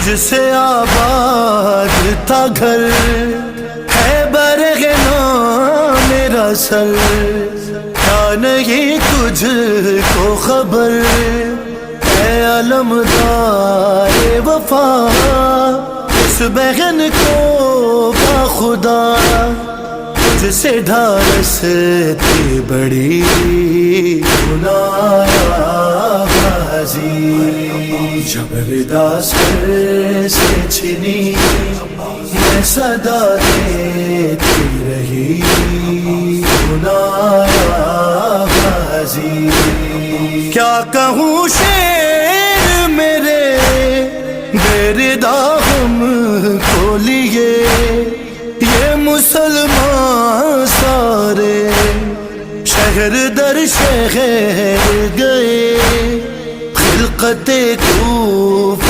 تجھ سے آباد تھا گھر، ہے برگ نام میرا سر، کیا نہیں تجھ کو خبر، اے علمدار وفا اس بہن کو باخدا، تجھ سے ڈھارس تھی بڑی گناہ بازی، جب ردا سر سے چھنی میں صدا دیتی رہی گناہ بازی، کیا کہوں شعر میرے بے ردا ہم کو لیے، یہ مسلمان سارے شہر در شہر گئے، خلقت کوفہ